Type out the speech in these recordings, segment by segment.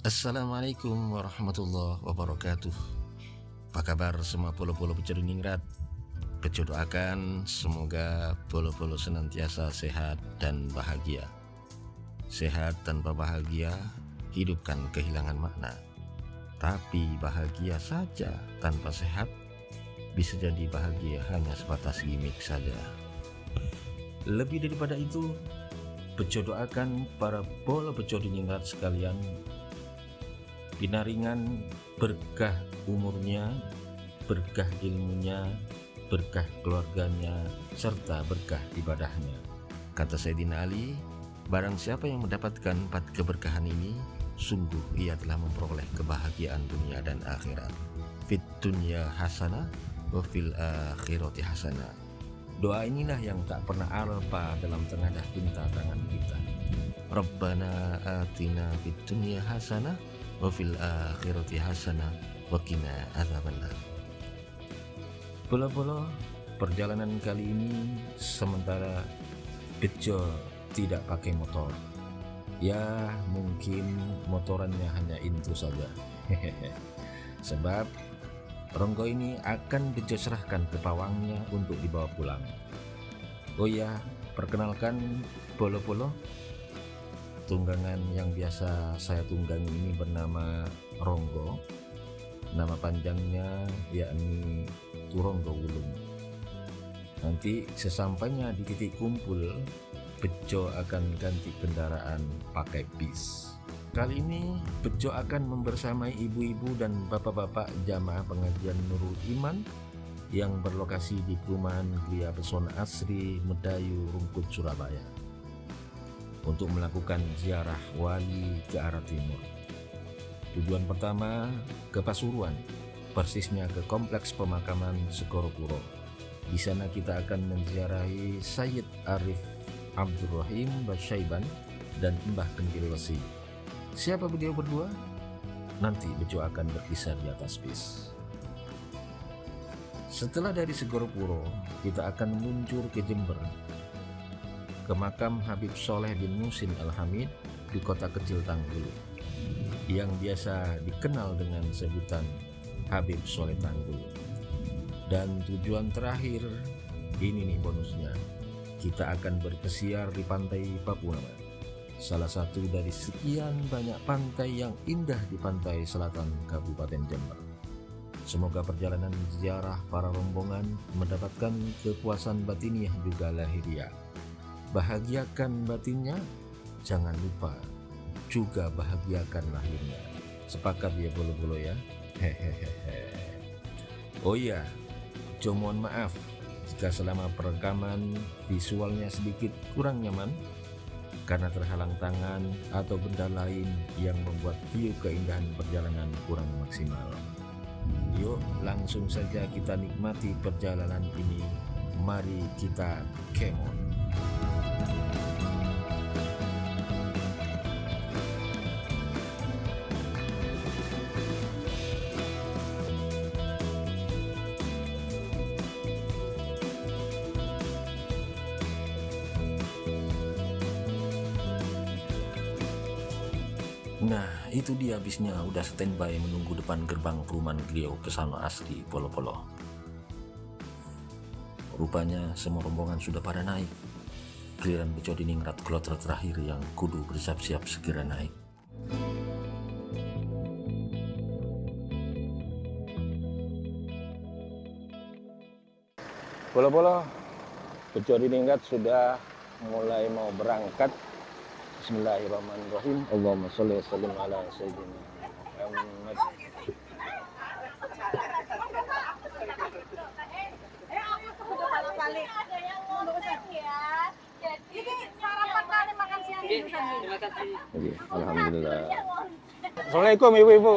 Assalamualaikum warahmatullahi wabarakatuh. Apa kabar semua polo-polo pencuri ningrat? Bejo doakan semoga polo-polo senantiasa sehat dan bahagia. Sehat tanpa bahagia, hidupkan kehilangan makna. Tapi bahagia saja tanpa sehat, bisa jadi bahagia hanya sebatas gimmick saja. Lebih daripada itu, bejo doakan para polo pencuri ningrat sekalian, pinaringan berkah umurnya, berkah ilmunya, berkah keluarganya, serta berkah ibadahnya. Kata Sayyidina Ali, barang siapa yang mendapatkan 4 keberkahan ini, sungguh ia telah memperoleh kebahagiaan dunia dan akhirat. Fit dunya hasanah wa fil akhirati hasanah. Doa inilah yang tak pernah alpa dalam tenaga tinta tangan kita. Rabbana atina fid dunya hasanah wa fil akhirati hasanah wa qina adzabannar. Polo-polo, perjalanan kali ini sementara bejo tidak pakai motor. Ya, mungkin motorannya hanya Intu saja. Sebab ronggo ini akan bejo serahkan ke pawangnya untuk dibawa pulang. Oh ya, perkenalkan polo-polo. Tunggangan yang biasa saya tunggangi ini bernama Ronggo. Nama panjangnya yakni Turonggo Wulung. Nanti sesampainya di titik kumpul, bejo akan ganti kendaraan pakai bis. Kali ini bejo akan membersamai ibu-ibu dan bapak-bapak jamaah pengajian Nurul Iman yang berlokasi di perumahan Gria Pesona Asri, Medayu, Rungkut, Surabaya, untuk melakukan ziarah wali ke arah timur. Tujuan pertama ke Pasuruan, persisnya ke Kompleks Pemakaman Segorokuro. Di sana kita akan menziarahi Sayyid Arif Abdurrahim Basyaiban dan Mbah Kendil Wesi. Siapa beliau berdua? Nanti bejo akan berkisah di atas bis. Setelah dari Segorokuro, kita akan meluncur ke Jember, ke makam Habib Soleh bin Musin Al-Hamid di kota kecil Tanggul, yang biasa dikenal dengan sebutan Habib Soleh Tanggul. Dan tujuan terakhir, ini nih bonusnya, kita akan berpesiar di pantai Papua, salah satu dari sekian banyak pantai yang indah di pantai selatan Kabupaten Jember. Semoga perjalanan ziarah para rombongan mendapatkan kepuasan batiniah juga lahiriah. Bahagiakan batinnya, jangan lupa juga bahagiakan lahirnya. Sepakat ya bolo-bolo ya? Hehehe. Oh iya, mohon maaf jika selama perekaman visualnya sedikit kurang nyaman karena terhalang tangan atau benda lain yang membuat view keindahan perjalanan kurang maksimal. Yuk langsung saja kita nikmati perjalanan ini. Mari kita kemon. Nah, itu dia bisnya udah standby menunggu depan gerbang perumahan Gria Pesona Asri Polo-Polo. Rupanya semua rombongan sudah pada naik. Giliran bejo di ningrat kloter terakhir yang kudu bersiap-siap segera naik. Polo-polo, bejo di ningrat sudah mulai mau berangkat. Bismillahirrahmanirrahim. Allahumma sholli wa sallim ala sayyidina Muhammad. Alhamdulillah. Assalamualaikum ibu-ibu.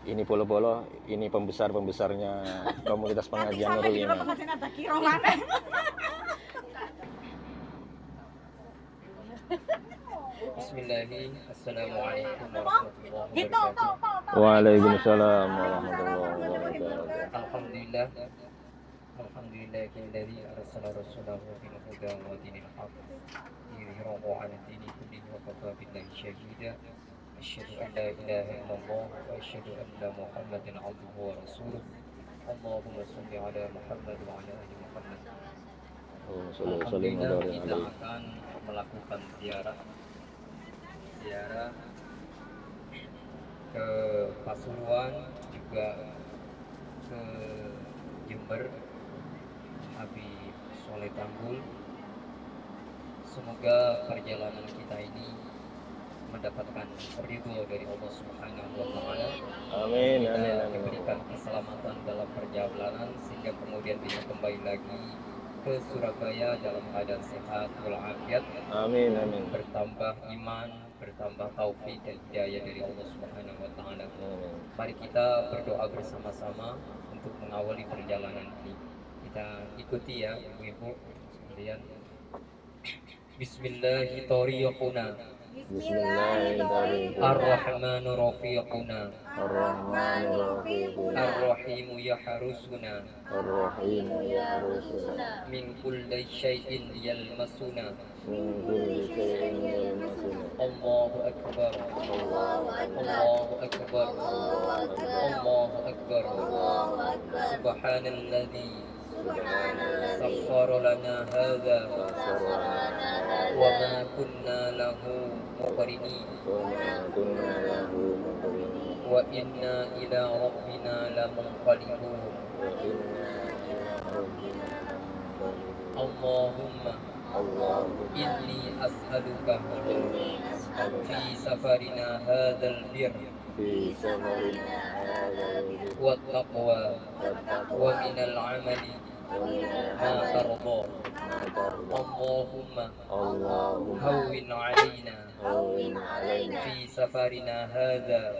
Ini polo-polo, ini pembesar-pembesarnya komunitas pengajian Nurul Iman. Bismillahirrahmanirrahim. Assalamualaikum warahmatullahi wabarakatuh. Waalaikumsalam warahmatullahi wabarakatuh. Alhamdulillah. Alhamdulillahilladzi arsala rasulahu bil huda wa dinil haqq liyudhhirahu 'ala dini kullihi wa kafa billahi shahida. أشهد أن لا إله إلا الله وأشهد أن محمدا عبده ورسوله اللهم صل على محمد وعلى آل محمد. Alhamdulillah kita akan melakukan ziarah ke Pasuruan juga ke Jember Habib Soleh Tanggul. Semoga perjalanan kita ini mendapatkan ridho dari Allah Subhanahu wa taala. Amin, Kita amin, amin. diberikan keselamatan dalam perjalanan sehingga kemudian bisa kembali lagi ke Surabaya dalam keadaan sehat walafiat. Amin, amin. Bertambah iman, bertambah taufik dan hidayah dari Allah Subhanahu wa taala. Amin. Mari kita berdoa bersama-sama untuk mengawali perjalanan ini. Kita ikuti ya Ibu-ibu sekalian. Bismillahirrahmanirrahim. Bismillahirrahmanirrahim. Ar-Rahmanu Rafiquna Ar-Rahmanir-Rahim. Ar-Rahim Yahrusuna Ar-Rahim ya Rasul. Min kulli syai'in yalmasuna. Min kulli syai'in yalmasuna. Allahu Akbar Allahu Allahu Akbar Allahu Akbar Subhanalladzi sakhkhara lana hadza wa ma kunna lahu muqrinin wa inna ila rabbina lamunqalibun. Allahumma inni as'aluka fi safarina hadzal birr wa taqwa wa minal amali ma tarda. Allahumma hawwin alaina fi safarina hadza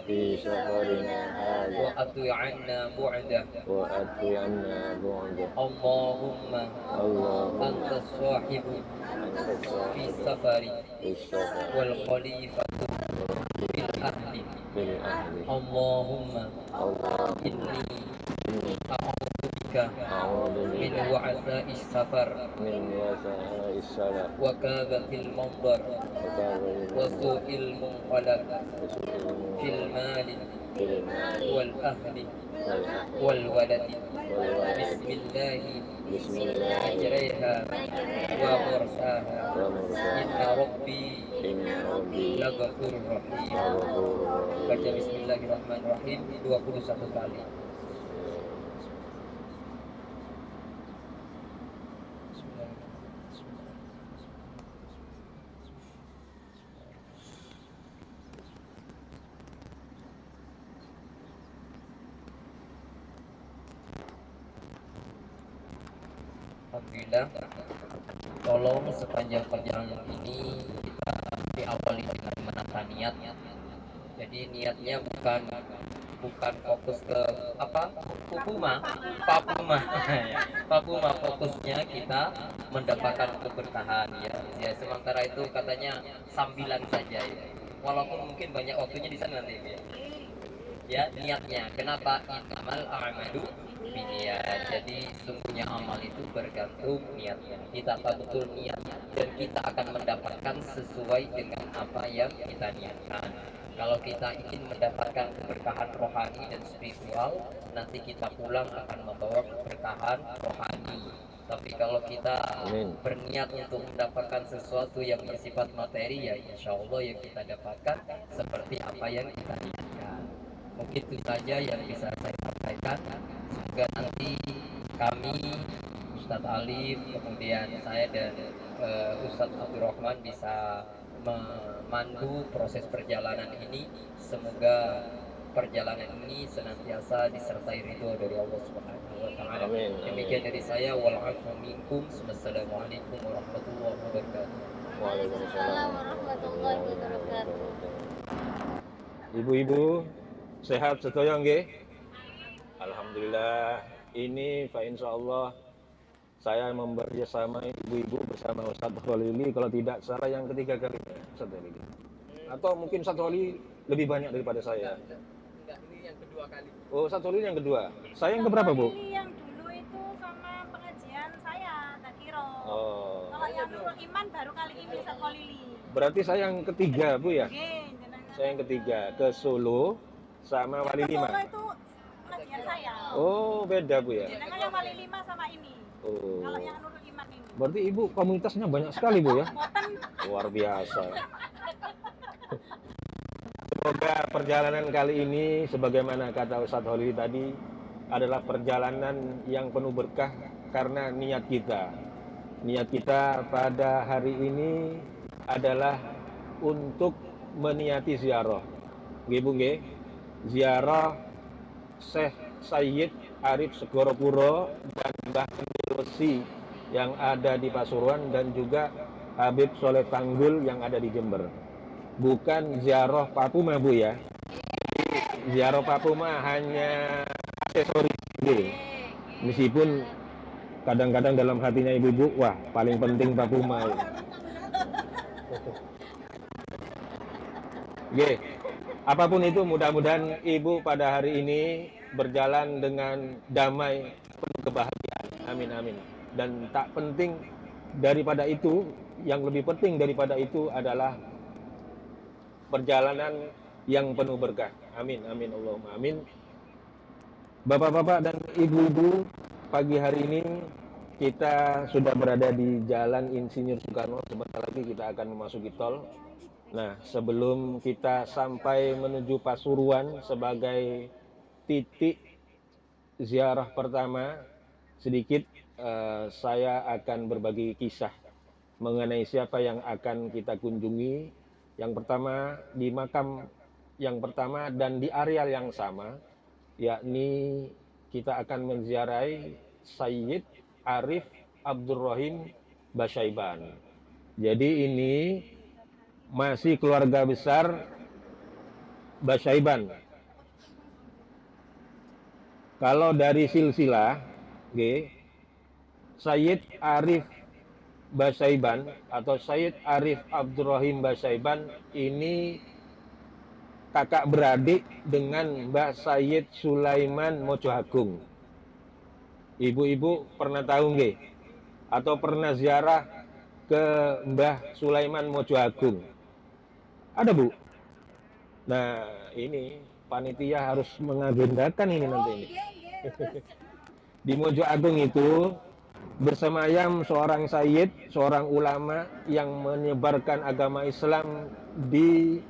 wa atwi 'anna bu'dah. Allahumma anta sahibu fi safari wal khalifatu fil ahli. Allahumma inni a'udzu bika min wa'sa'is safar wa kadhatil manzar wa su'il munqalab fil mali wal ahli wal waladi. Bismillahi majraiha wa mursaha inna rabbi laghafurur rahim. Baca Bismillahirrahmanirrahim 21 kali. Alhamdulillah, tolong sepanjang perjalanan ini kita diawali dengan menata niat. Jadi niatnya bukan fokus ke apa? Papuma fokusnya kita mendapatkan keberkahan ya. Ya sementara itu katanya sambilan saja ya. Walaupun mungkin banyak waktunya di sana nanti ya. Ya niatnya. Kenapa? Innamal a'malu binniyat. Jadi sungguhnya amal itu bergantung niatnya. Kita tahu betul niatnya dan kita akan mendapatkan sesuai dengan apa yang kita niatkan. Kalau kita ingin mendapatkan keberkahan rohani dan spiritual, nanti kita pulang akan membawa keberkahan rohani. Tapi kalau kita berniat untuk mendapatkan sesuatu yang bersifat materi, ya insya Allah yang kita dapatkan seperti apa yang kita niatkan. Mungkin itu saja yang bisa saya sampaikan. Semoga nanti kami, Ustadz Alif, kemudian saya dan Ustadz Abdurrahman bisa memandu proses perjalanan ini. Semoga perjalanan ini senantiasa disertai ridho dari Allah Subhanahu wa taala. Demikian dari saya, wal afu minkum. Wassalamualaikum warahmatullahi wabarakatuh. Waalaikumsalam warahmatullahi wabarakatuh. Ibu-ibu sehat sedaya nggih? Alhamdulillah. Ini fa insyaallah saya bersama ibu-ibu bersama Ustaz Khalili, kalau tidak salah yang ketiga kali Ustaz Khalili. Atau mungkin Ustaz Khalili lebih banyak daripada saya. Enggak, ini yang kedua kali. Oh, Ustaz Khalili yang kedua. Saya yang keberapa, Bu? Yang dulu itu sama pengajian saya, tak kira. Oh. Kalau yang Nurul Iman baru kali ini Ustaz Khalili. Berarti saya yang ketiga, Bu ya? Oke, jenengan Saya yang ketiga ke Solo sama Wali Ke Lima. Solo itu pengajian saya. Oh, beda Bu ya. Sedangkan yang Wali 5 sama ini. Oh. Kalau yang Nurul Iman ini. Berarti Ibu komunitasnya banyak sekali Bu ya. Boten. Luar biasa. Semoga perjalanan kali ini sebagaimana kata Ustadz Holili tadi adalah perjalanan yang penuh berkah karena niat kita. Niat kita pada hari ini adalah untuk meniati ziarah. Nggih Bu nggih. Ziarah Syekh Sayyid Arif Segoropuro dan Mbah Wesi yang ada di Pasuruan dan juga Habib Soleh Tanggul yang ada di Jember. Bukan ziarah Papuma Bu ya. Ziarah Papuma hanya aksesoris gitu. Meskipun kadang-kadang dalam hatinya ibu-ibu, wah paling penting Papuma. Oke, apapun itu mudah-mudahan ibu pada hari ini berjalan dengan damai, penuh kebahagiaan. Amin amin. Dan tak penting daripada itu, yang lebih penting daripada itu adalah perjalanan yang penuh berkah. Amin amin Allahumma amin. Bapak-bapak dan ibu-ibu, pagi hari ini kita sudah berada di Jalan Insinyur Soekarno. Sebentar lagi kita akan memasuki tol. Nah, sebelum kita sampai menuju Pasuruan sebagai titik ziarah pertama, sedikit saya akan berbagi kisah mengenai siapa yang akan kita kunjungi. Yang pertama di makam yang pertama dan di areal yang sama, yakni kita akan menziarahi Sayyid Arif Abdurrahim Basyaiban. Jadi ini masih keluarga besar Basyaiban. Kalau dari silsilah, Sayyid Arif Basyaiban atau Sayyid Arif Abdurrahim Basyaiban ini kakak beradik dengan Mbah Sayyid Sulaiman Mojo Agung. Ibu-ibu pernah tahu nggih? Atau pernah ziarah ke Mbah Sulaiman Mojo Agung? Ada Bu? Nah ini panitia harus mengagendakan ini nanti ini. Di Mojo Agung itu bersemayam seorang sayyid, seorang ulama yang menyebarkan agama Islam di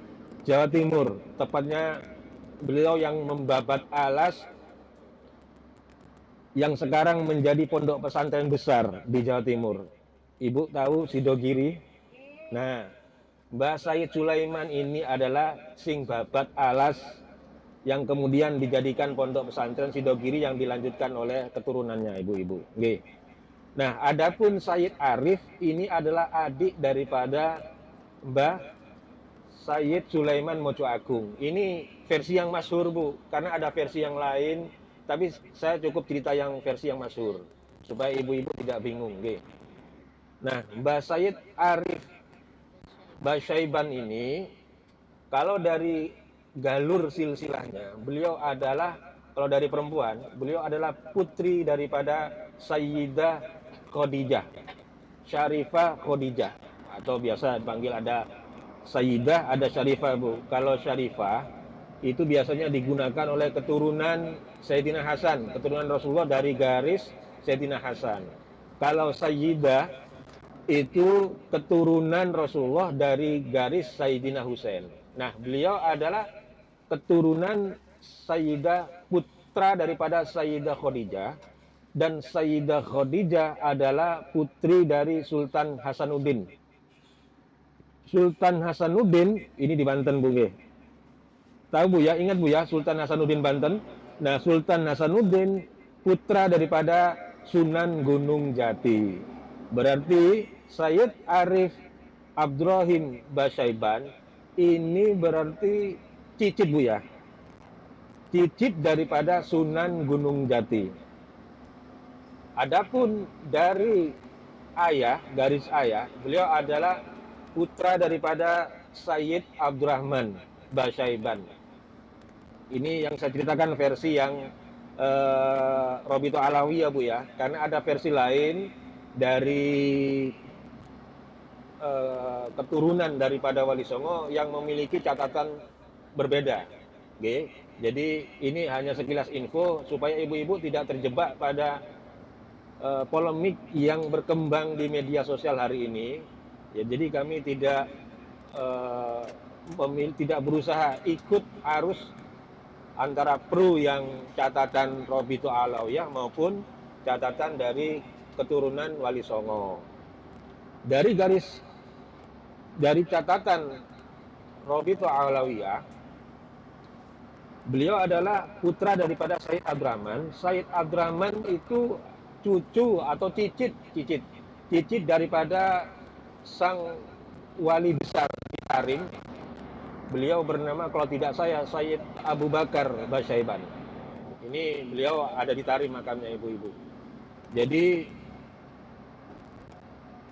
Jawa Timur. Tepatnya beliau yang membabat alas yang sekarang menjadi pondok pesantren besar di Jawa Timur. Ibu tahu Sidogiri? Nah, Mbah Sayyid Sulaiman ini adalah sing babat alas yang kemudian dijadikan pondok pesantren Sidogiri yang dilanjutkan oleh keturunannya ibu-ibu. Nggih. Nah, adapun Sayyid Arif ini adalah adik daripada Mbah Sayyid Sulaiman Mojo Agung. Ini versi yang masyhur Bu, karena ada versi yang lain, tapi saya cukup cerita yang versi yang masyhur supaya ibu-ibu tidak bingung. Nggih. Nah, Mbah Sayyid Arif Basyaiban ini kalau dari galur silsilahnya, beliau adalah kalau dari perempuan, beliau adalah putri daripada Sayyidah Khadijah, Syarifah Khadijah, atau biasa dipanggil ada Sayyidah, ada Syarifah Bu. Kalau Syarifah itu biasanya digunakan oleh keturunan Sayyidina Hasan, keturunan Rasulullah dari garis Sayyidina Hasan. Kalau Sayyidah itu keturunan Rasulullah dari garis Sayyidina Husain. Nah, beliau adalah keturunan Sayyidah, putra daripada Sayyidah Khadijah. Dan Sayyidah Khadijah adalah putri dari Sultan Hasanuddin. Sultan Hasanuddin ini di Banten Bu nggih. Tahu Bu ya, ingat Bu ya Sultan Hasanuddin Banten. Nah, Sultan Hasanuddin putra daripada Sunan Gunung Jati. Berarti Sayyid Arif Abdurrahim Basyaiban ini berarti cicit Bu ya. Cicit daripada Sunan Gunung Jati. Adapun dari ayah, garis ayah, beliau adalah putra daripada Sayyid Abdurrahman Basyaiban. Ini yang saya ceritakan versi yang Robito Alawi ya Bu ya, karena ada versi lain dari keturunan daripada Wali Songo yang memiliki catatan berbeda. Oke. Jadi ini hanya sekilas info supaya ibu-ibu tidak terjebak pada polemik yang berkembang di media sosial hari ini. Ya, jadi kami tidak berusaha ikut arus antara pro yang catatan Robito Alawiyah maupun catatan dari keturunan Wali Songo. Dari catatan Robito Alawiyah, beliau adalah putra daripada Said Abdurrahman. Said Abdurrahman itu cucu atau cicit daripada sang wali besar di Tarim. Beliau bernama kalau tidak Sayyid Abu Bakar Basyaiban. Ini beliau ada di Tarim makamnya ibu-ibu. Jadi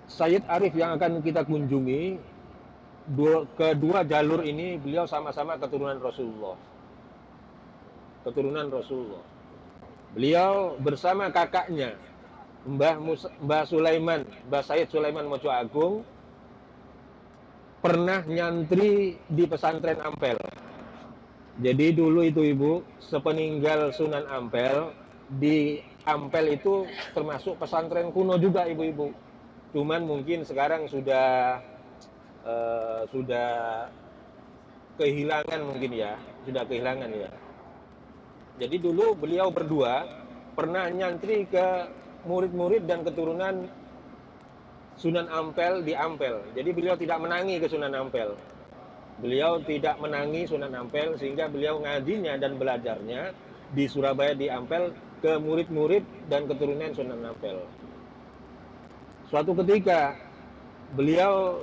Sayyid Arif yang akan kita kunjungi, kedua jalur ini beliau sama-sama keturunan Rasulullah. Beliau bersama kakaknya Mbah Sulaiman, Mbah Said Sulaiman Mojo Agung, pernah nyantri di pesantren Ampel. Jadi dulu itu ibu, sepeninggal Sunan Ampel, di Ampel itu termasuk pesantren kuno juga ibu-ibu. Cuman mungkin sekarang sudah kehilangan mungkin ya, Jadi dulu beliau berdua pernah nyantri ke murid-murid dan keturunan Sunan Ampel di Ampel. Jadi beliau tidak menangi ke Sunan Ampel. Beliau tidak menangi Sunan Ampel sehingga beliau ngajinya dan belajarnya di Surabaya di Ampel ke murid-murid dan keturunan Sunan Ampel. Suatu ketika beliau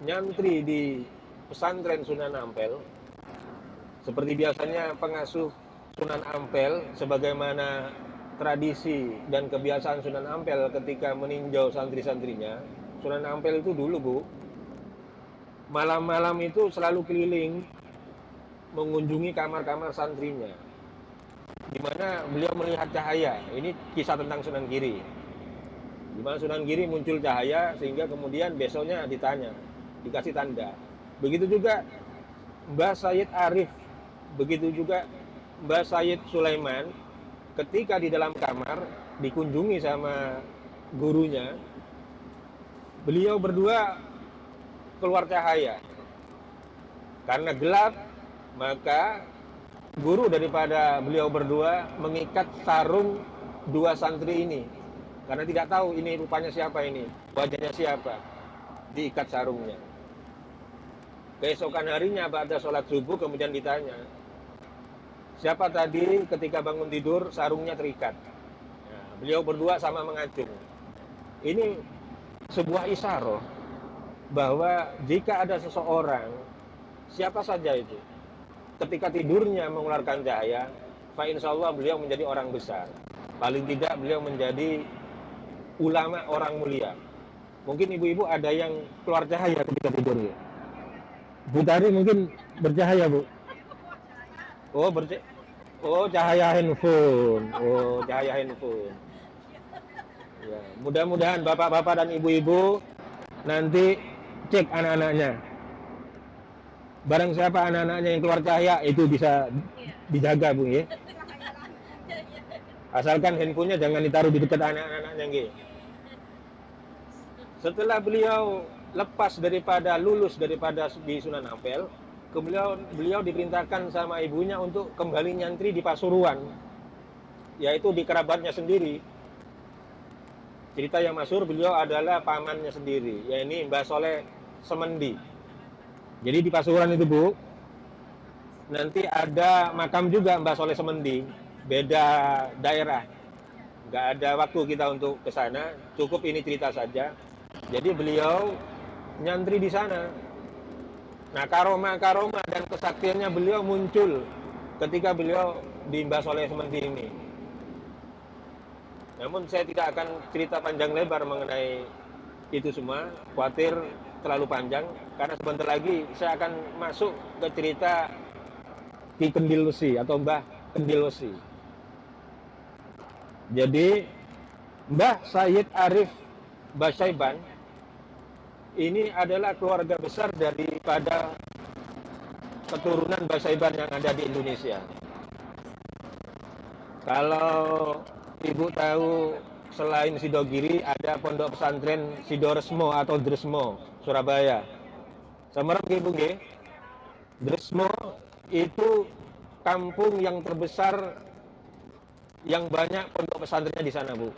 nyantri di pesantren Sunan Ampel, seperti biasanya pengasuh Sunan Ampel sebagaimana tradisi dan kebiasaan Sunan Ampel ketika meninjau santri-santrinya. Sunan Ampel itu dulu Bu, malam-malam itu selalu keliling mengunjungi kamar-kamar santrinya, di mana beliau melihat cahaya. Ini kisah tentang Sunan Giri, di mana Sunan Giri muncul cahaya sehingga kemudian besoknya ditanya, dikasih tanda. Begitu juga Mbah Sayyid Arif, begitu juga Mbah Sayyid Sulaiman, ketika di dalam kamar dikunjungi sama gurunya, beliau berdua keluar cahaya. Karena gelap, maka guru daripada beliau berdua mengikat sarung dua santri ini. Karena tidak tahu ini rupanya siapa ini, wajahnya siapa. Diikat sarungnya. Keesokan harinya pada sholat subuh kemudian ditanya, siapa tadi ketika bangun tidur sarungnya terikat? Nah, beliau berdua sama mengacung. Ini sebuah isyarah bahwa jika ada seseorang, siapa saja itu, ketika tidurnya mengeluarkan cahaya, fa insyaallah beliau menjadi orang besar. Paling tidak beliau menjadi ulama orang mulia. Mungkin ibu-ibu ada yang keluar cahaya ketika tidur ya. Bu Tari mungkin bercahaya Bu. Oh, cahaya handphone. Ya, mudah-mudahan bapak-bapak dan ibu-ibu nanti cek anak-anaknya. Barang siapa anak-anaknya yang keluar cahaya itu bisa dijaga Bu ya. Asalkan handphonenya jangan ditaruh di dekat anak-anaknya nggih. Setelah beliau lulus daripada di Sunan Ampel, beliau diperintahkan sama ibunya untuk kembali nyantri di Pasuruan, yaitu di kerabatnya sendiri. Cerita yang masyhur, beliau adalah pamannya sendiri, yaitu Mbah Soleh Semendi. Jadi di Pasuruan itu Bu, nanti ada makam juga Mbah Soleh Semendi, beda daerah. Nggak ada waktu kita untuk ke sana, cukup ini cerita saja. Jadi beliau nyantri di sana. Nah, karomah dan kesaktiannya beliau muncul ketika beliau di Mbah Soleh Semendi ini. Namun saya tidak akan cerita panjang lebar mengenai itu semua, khawatir terlalu panjang, karena sebentar lagi saya akan masuk ke cerita Ki Kendil Wesi atau Mbah Kendil Wesi. Jadi Mbah Sayyid Arif Basyaiban ini adalah keluarga besar daripada keturunan Basaiban yang ada di Indonesia. Kalau Ibu tahu, selain Sidogiri ada pondok pesantren Sidoresmo atau Dresmo, Surabaya. Semerap Ibu nggih. Dresmo itu kampung yang terbesar yang banyak pondok pesantrennya di sana, Bu.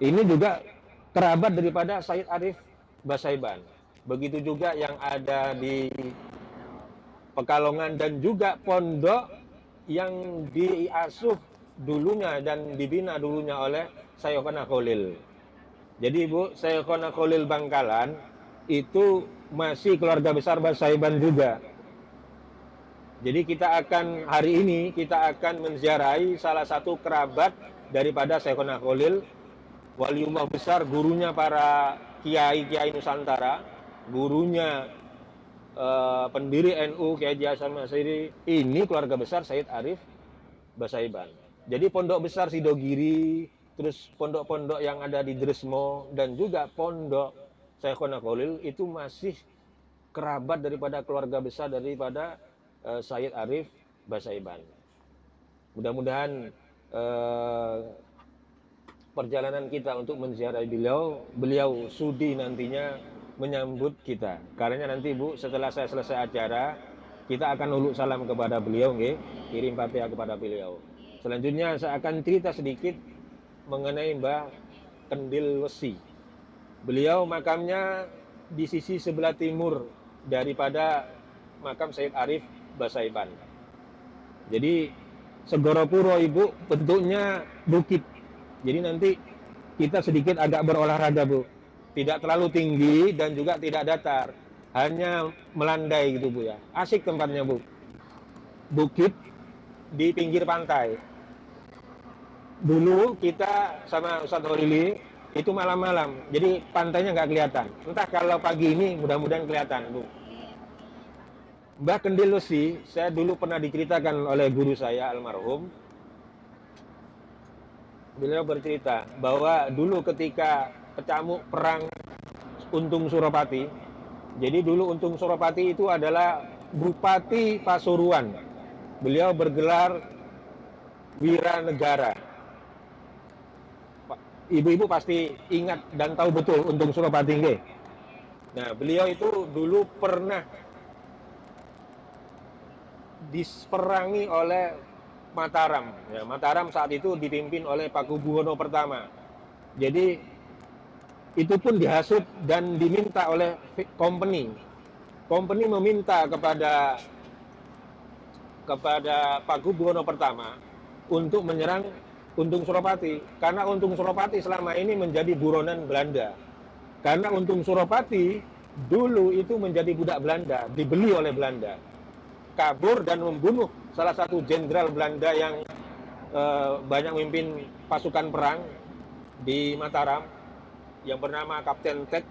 Ini juga kerabat daripada Said Arif Basaiban. Begitu juga yang ada di Pekalongan dan juga pondok yang diasuh dulunya dan dibina dulunya oleh Syekhona Khalil. Jadi Bu, Syekhona Khalil Bangkalan itu masih keluarga besar Basaiban juga. Jadi hari ini kita akan menziarahi salah satu kerabat daripada Syekhona Khalil, waliullah besar, gurunya para kiai-kiai Nusantara, gurunya pendiri NU Kiai Haji Hasan Masyari. Ini keluarga besar Said Arif Basaiban. Jadi pondok besar Sidogiri, terus pondok-pondok yang ada di Dresmo dan juga pondok Syekhona Khalil itu masih kerabat daripada keluarga besar daripada Said Arif Basaiban. Mudah-mudahan perjalanan kita untuk menziarahi beliau sudi nantinya menyambut kita. Karena nanti Bu, setelah saya selesai acara, kita akan uluk salam kepada beliau, nggih, kirim Fatihah kepada beliau. Selanjutnya saya akan cerita sedikit mengenai Mbah Kendil Wesi. Beliau makamnya di sisi sebelah timur daripada makam Said Arif Basaiban. Jadi Segoro Puro Ibu bentuknya bukit. Jadi nanti kita sedikit agak berolahraga, Bu. Tidak terlalu tinggi dan juga tidak datar. Hanya melandai gitu, Bu ya. Asik tempatnya, Bu. Bukit di pinggir pantai. Dulu kita sama Ustadz Horili itu malam-malam. Jadi pantainya nggak kelihatan. Entah kalau pagi ini mudah-mudahan kelihatan, Bu. Mbah Kendil Wesi, saya dulu pernah diceritakan oleh guru saya almarhum. Beliau bercerita bahwa dulu ketika kecamuk perang Untung Suropati, jadi dulu Untung Suropati itu adalah Bupati Pasuruan. Beliau bergelar Wiranegara. Ibu-ibu pasti ingat dan tahu betul Untung Suropati, nggih. Nah, beliau itu dulu pernah diperangi oleh Mataram. Ya, Mataram saat itu dipimpin oleh Pakubuwono pertama. Jadi itu pun dihasut dan diminta oleh company. Company meminta kepada Pakubuwono pertama untuk menyerang Untung Suropati, karena Untung Suropati selama ini menjadi buronan Belanda. Karena Untung Suropati dulu itu menjadi budak Belanda, dibeli oleh Belanda. Kabur dan membunuh salah satu jenderal Belanda yang banyak memimpin pasukan perang di Mataram yang bernama Kapten Ted.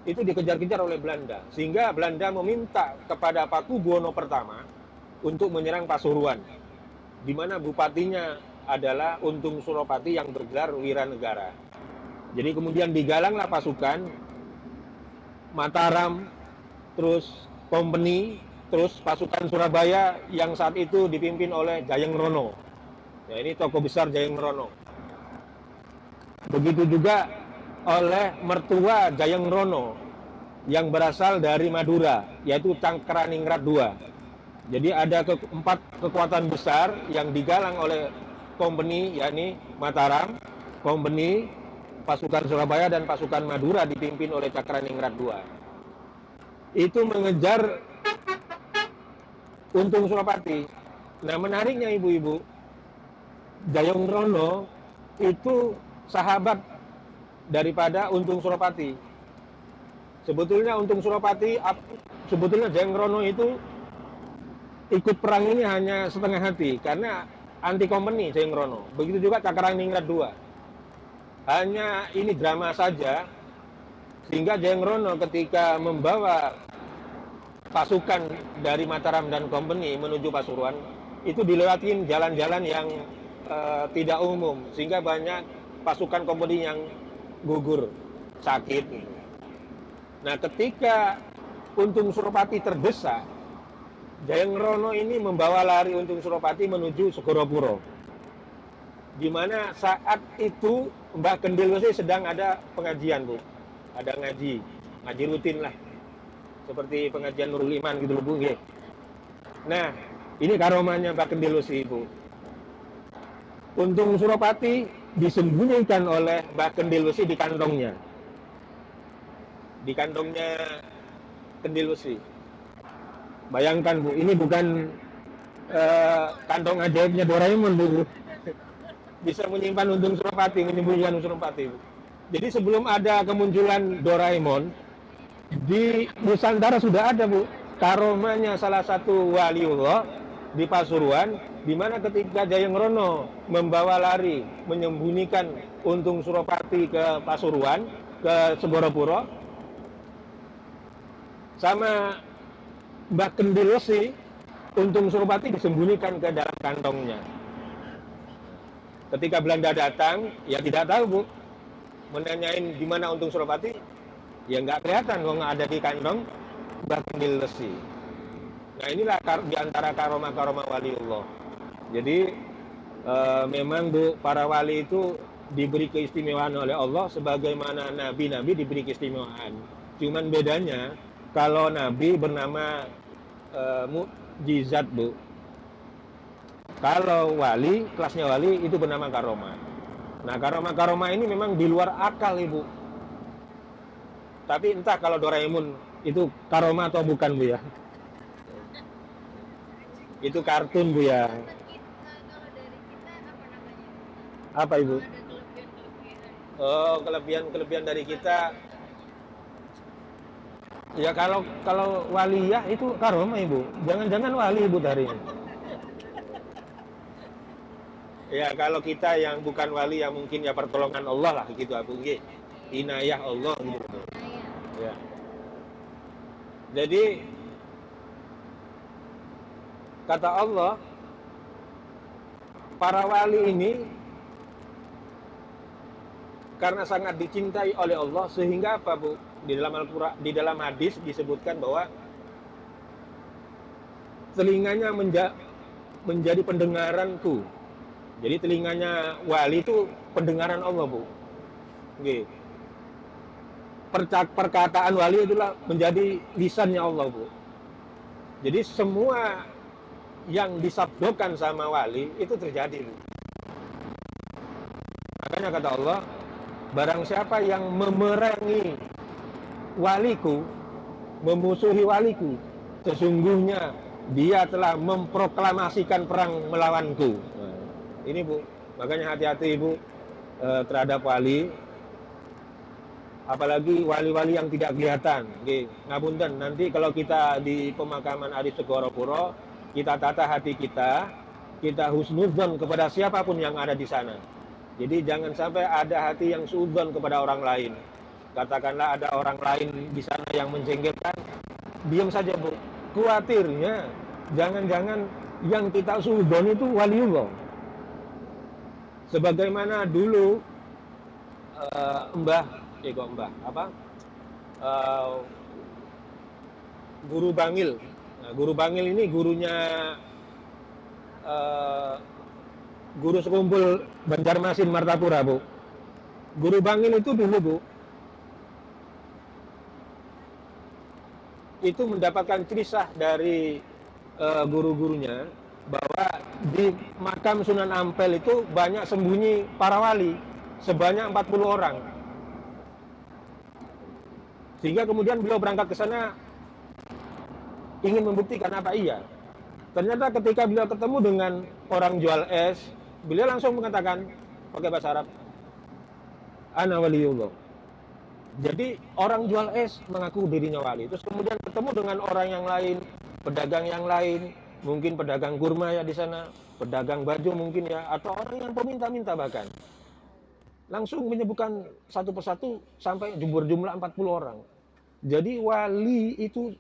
Itu dikejar-kejar oleh Belanda, sehingga Belanda meminta kepada Pakubuwono pertama untuk menyerang Pasuruan, di mana bupatinya adalah Untung Suropati yang bergelar Wiranegara. Jadi kemudian digalanglah pasukan Mataram, terus company, terus pasukan Surabaya yang saat itu dipimpin oleh Jayeng Rono. Ya, ini tokoh besar Jayeng Rono. Begitu juga oleh mertua Jayeng Rono yang berasal dari Madura, yaitu Cangkraningrat II. Jadi ada empat kekuatan besar yang digalang oleh company, yakni Mataram, company, pasukan Surabaya dan pasukan Madura dipimpin oleh Cangkraningrat II. Itu mengejar Untung Suropati. Nah, menariknya ibu-ibu, Jayeng Rono itu sahabat daripada Untung Suropati. Sebetulnya Jayeng Rono itu ikut perang ini hanya setengah hati karena anti company Jayeng Rono. Begitu juga Cangkraningrat II. Hanya ini drama saja, sehingga Jayeng Rono ketika membawa pasukan dari Mataram dan company menuju Pasuruan itu dilewatin jalan-jalan yang tidak umum, sehingga banyak pasukan company yang gugur sakit. Nah, ketika Untung Suropati terdesak, Jayengrono ini membawa lari Untung Suropati menuju Segoropuro. Di mana saat itu Mbah Kendil Wesi sedang ada pengajian, Bu. Ada ngaji rutin lah. Seperti pengajian Nurul Iman gitu loh, Bu. Nah, ini karomahnya Mbah Kendil Wesi, Bu. Untung Suropati disembunyikan oleh Mbah Kendil Wesi di kantongnya. Di kantongnya Kendil Wesi. Bayangkan, Bu, ini bukan kantong ajaibnya Doraemon, Bu. Bisa menyimpan Untung Suropati, menyembunyikan Untung Suropati, Bu. Jadi sebelum ada kemunculan Doraemon, di Nusantara sudah ada, Bu, karomahnya salah satu waliullah di Pasuruan, di mana ketika Jayengrono membawa lari menyembunyikan Untung Suropati ke Pasuruan, ke Segoropuro, sama Mbah Kendil Wesi, Untung Suropati disembunyikan ke dalam kantongnya. Ketika Belanda datang, ya tidak tahu, Bu. Menanyain di mana Untung Suropati, ya nggak kelihatan kok nggak ada di kantong Mbah Kendil Wesi. Nah, inilah di antara karomah-karomah waliullah. Jadi memang, Bu, para wali itu diberi keistimewaan oleh Allah sebagaimana nabi-nabi diberi keistimewaan. Cuman bedanya kalau nabi bernama mukjizat, Bu. Kalau wali, kelasnya wali itu bernama karomah. Nah, karomah-karomah ini memang di luar akal, Ibu. Tapi entah kalau Doraemon itu karomah atau bukan, Bu, ya. Itu kartun, Bu, ya. Kalau dari kita apa namanya? Apa, Ibu? Ada kelebihan-kelebihan. Oh, kelebihan dari kita. Ya kalau waliyah itu karomah, Ibu. Jangan-jangan wali, Ibu, dari ini. Ya, kalau kita yang bukan wali ya mungkin ya pertolongan Allah lah gitu, Abu. Inayah Allah gitu. Ya. Jadi kata Allah, para wali ini karena sangat dicintai oleh Allah sehingga apa, Bu? Di dalam Al-Qur'an, di dalam hadis disebutkan bahwa telinganya menjadi pendengaranku. Jadi telinganya wali itu pendengaran Allah, Bu. Oke. Perkataan wali itulah menjadi lisannya Allah, Bu. Jadi semua yang disabdakan sama wali itu terjadi, Bu. Makanya kata Allah, barang siapa yang memerangi waliku, memusuhi waliku, sesungguhnya dia telah memproklamasikan perang melawanku. Ini, Bu, makanya hati-hati, Bu, terhadap wali, apalagi wali-wali yang tidak kelihatan. Ngapunten, nanti kalau kita di pemakaman Adi Segoropuro, kita tata hati kita husnudzon kepada siapapun yang ada di sana. Jadi jangan sampai ada hati yang suudzon kepada orang lain. Katakanlah ada orang lain di sana yang menjengkelkan, diam saja, Bu. Khawatirnya jangan-jangan yang kita suudzon itu waliullah. Sebagaimana dulu Guru Bangil. Nah, Guru Bangil ini gurunya guru sekumpul Banjarmasin Martapura, Bu. Guru Bangil itu dulu, Bu, itu mendapatkan kisah dari guru-gurunya bahwa di makam Sunan Ampel itu banyak sembunyi para wali, sebanyak 40 orang. Sehingga kemudian beliau berangkat ke sana ingin membuktikan apa iya. Ternyata ketika beliau ketemu dengan orang jual es, beliau langsung mengatakan pakai bahasa Arab, ana waliullah. Jadi orang jual es mengaku dirinya wali. Terus kemudian ketemu dengan orang yang lain, pedagang yang lain, mungkin pedagang kurma ya di sana, pedagang baju mungkin ya, atau orang yang peminta-minta bahkan. Langsung menyebutkan satu persatu sampai berjumlah 40 orang. Jadi wali itu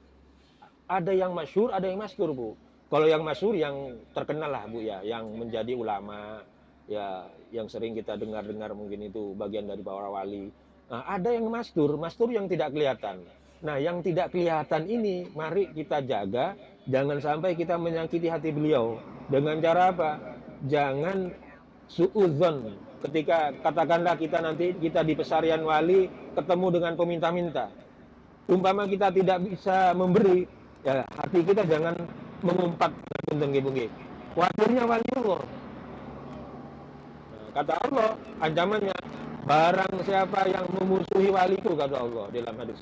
ada yang masyhur, ada yang masyhur, Bu. Kalau yang masyhur yang terkenal lah, Bu, ya, yang menjadi ulama, ya, yang sering kita dengar-dengar mungkin itu bagian dari para wali. Nah, ada yang masyhur yang tidak kelihatan. Nah, yang tidak kelihatan ini, mari kita jaga, jangan sampai kita menyakiti hati beliau. Dengan cara apa? Jangan suudzon. Ketika katakanlah kita nanti kita di pesarian wali ketemu dengan peminta-minta. Umpama kita tidak bisa memberi, ya hati kita jangan mengumpat punten nggih. Walinya wali Allah. Nah, kata Allah, ancamannya, barang siapa yang memusuhi waliku, kata Allah dalam hadis,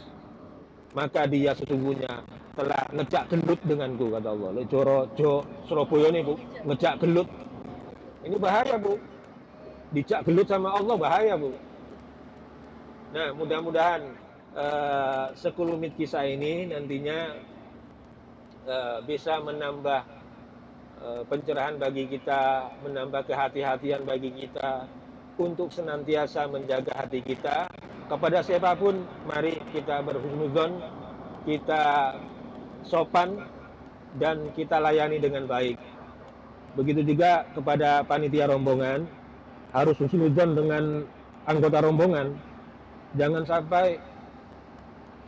maka dia sesungguhnya telah ngejak gelut denganku, kata Allah. Jo Surabaya ini Bu, ngejak gelut. Ini bahaya Bu. Dijak gelut sama Allah bahaya Bu. Nah, mudah-mudahan sekelumit kisah ini nantinya bisa menambah pencerahan bagi kita, menambah kehati-hatian bagi kita untuk senantiasa menjaga hati kita. Kepada siapapun, mari kita berhusnudzon, kita sopan, dan kita layani dengan baik. Begitu juga kepada panitia rombongan, harus husnudzon dengan anggota rombongan. Jangan sampai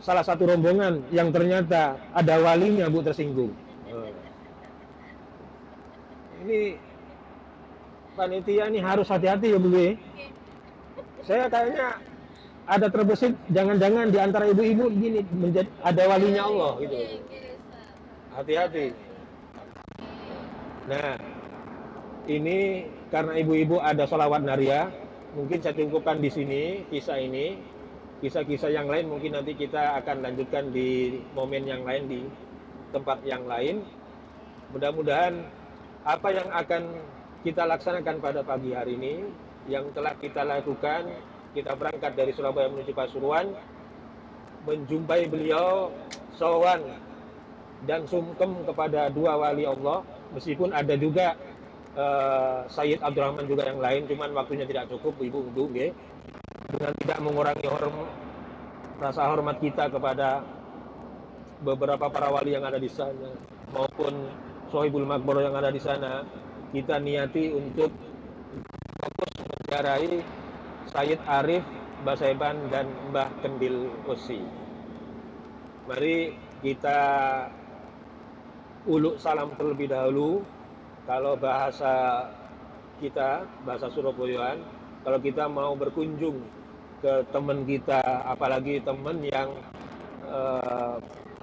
salah satu rombongan yang ternyata ada walinya Bu tersinggung. Ini panitia ini harus hati-hati ya Bu. Saya kayaknya ada terbesit, jangan-jangan di antara ibu-ibu gini menjadi ada walinya Allah gitu. Hati-hati. Nah, ini karena ibu-ibu ada sholawat naria, mungkin saya cukupkan di sini kisah ini. Kisah-kisah yang lain mungkin nanti kita akan lanjutkan di momen yang lain, di tempat yang lain. Mudah-mudahan apa yang akan kita laksanakan pada pagi hari ini, yang telah kita lakukan, kita berangkat dari Surabaya menuju Pasuruan, menjumpai beliau, sowan dan sungkem kepada dua wali Allah, meskipun ada juga Sayyid Abdurrahman juga yang lain, cuman waktunya tidak cukup ibu-ibu, dengan tidak mengurangi rasa hormat kita kepada beberapa para wali yang ada di sana maupun Sohibul Makbaro yang ada di sana, kita niati untuk fokus menziarahi Sayyid Arif, Mbah Saiban, dan Mbah Kendil Usi. Mari kita uluk salam terlebih dahulu. Kalau bahasa kita, bahasa Surabayaan, kalau kita mau berkunjung ke teman kita, apalagi teman yang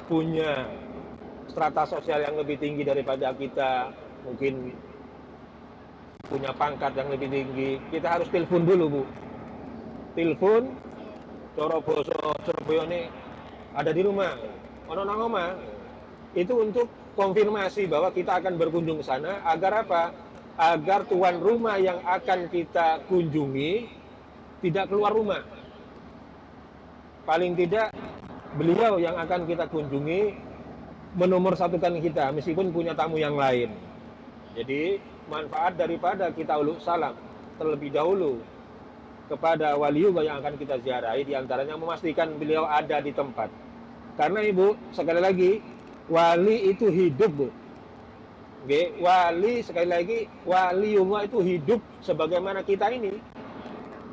punya strata sosial yang lebih tinggi daripada kita, mungkin punya pangkat yang lebih tinggi, kita harus telepon dulu Bu. Telepon, coro boso Surabaya ini ada di rumah, ono nang omah. Itu untuk konfirmasi bahwa kita akan berkunjung ke sana. Agar apa? Agar tuan rumah yang akan kita kunjungi tidak keluar rumah. Paling tidak beliau yang akan kita kunjungi menomorsatukan kita meskipun punya tamu yang lain. Jadi manfaat daripada kita uluk salam terlebih dahulu kepada waliullah yang akan kita ziarahi, diantaranya memastikan beliau ada di tempat. Karena Ibu, sekali lagi, wali itu hidup Bu. Wali, sekali lagi, waliullah itu hidup sebagaimana kita ini.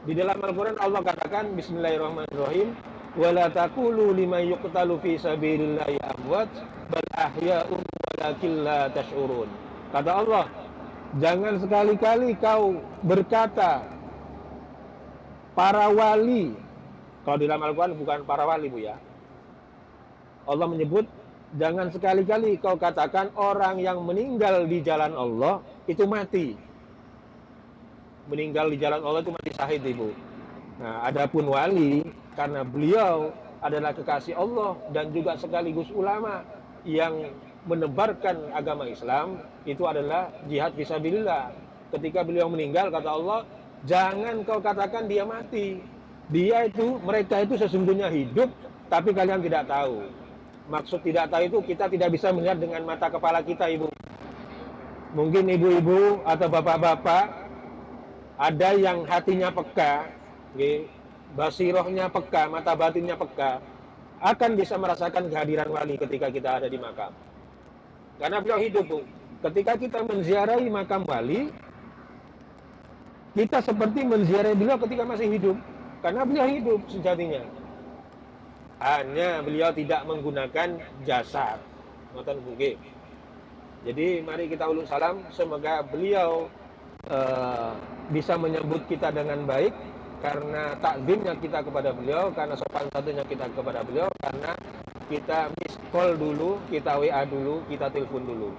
Di dalam Al-Quran Allah katakan, Bismillahirrahmanirrahim, wala taqulu liman yuqtalu fi sabilillahi amwat bal ahya'un walakin la tash'urun. Kata Allah, jangan sekali-kali kau berkata para wali. Kalau di dalam Al-Quran bukan para wali Bu ya. Allah menyebut, jangan sekali-kali kau katakan orang yang meninggal di jalan Allah itu mati. Meninggal di jalan Allah itu mati syahid Ibu. Nah, adapun wali, karena beliau adalah kekasih Allah dan juga sekaligus ulama yang menebarkan agama Islam, itu adalah jihad fisabilillah. Ketika beliau meninggal, kata Allah, jangan kau katakan dia mati. Dia itu, mereka itu sesungguhnya hidup, tapi kalian tidak tahu. Maksud tidak tahu itu kita tidak bisa melihat dengan mata kepala kita Ibu. Mungkin ibu-ibu atau bapak-bapak ada yang hatinya peka, basirohnya peka, mata batinnya peka, akan bisa merasakan kehadiran wali ketika kita ada di makam. Karena beliau hidup Bu. Ketika kita menziarahi makam wali, kita seperti menziarahi beliau ketika masih hidup. Karena beliau hidup sejatinya. hanya beliau tidak menggunakan jasad. Ngoten nggih. Jadi mari kita ulun salam, semoga beliau bisa menyambut kita dengan baik karena takzimnya kita kepada beliau, karena sopan satunya kita kepada beliau, karena kita miss call dulu, kita WA dulu, kita telepon dulu.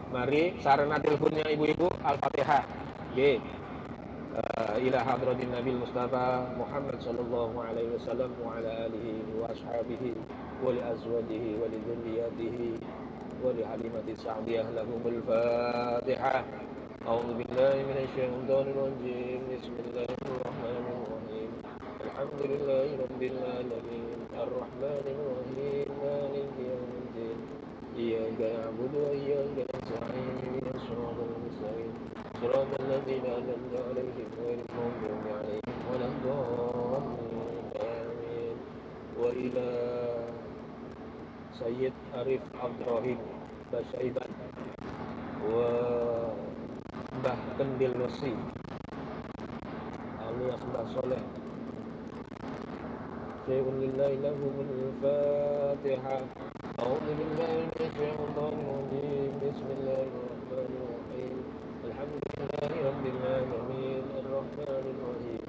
Mari sarana teleponnya ibu-ibu Al-Fatihah. Nggih. Ila hadratin Nabil Mustafa Muhammad sallallahu alaihi wasallam wa ala alihi wa ashabihi wa li azwajihi wa li dzurriyyatihi wa li halimati sa'diyah lahumul Fatihah. A'udzu billahi minasy syaithanir rajim. Bismillahirrahmanirrahim. Alhamdulillahi rabbil alamin. Arrahmanir rahim. Maliki yaumiddin. Iyyaka na'budu wa iyyaka nasta'in. Ihdinas siratal mustaqim. صراط الذين أنعمت عليهم غير المغضوب عليهم ولا الضالين آمين. وإلى سيد Arif Abdurrahim Basaiban وبah Kendil Nasi alias Mbah Soleh Syai'un lillahi lahumul Fatihah. A'udzu billahi minasy syaithanir rajim. Bismillahirrahmanirrahim. Alhamdulillahi rabbil alamin. Arrahmanir rahim.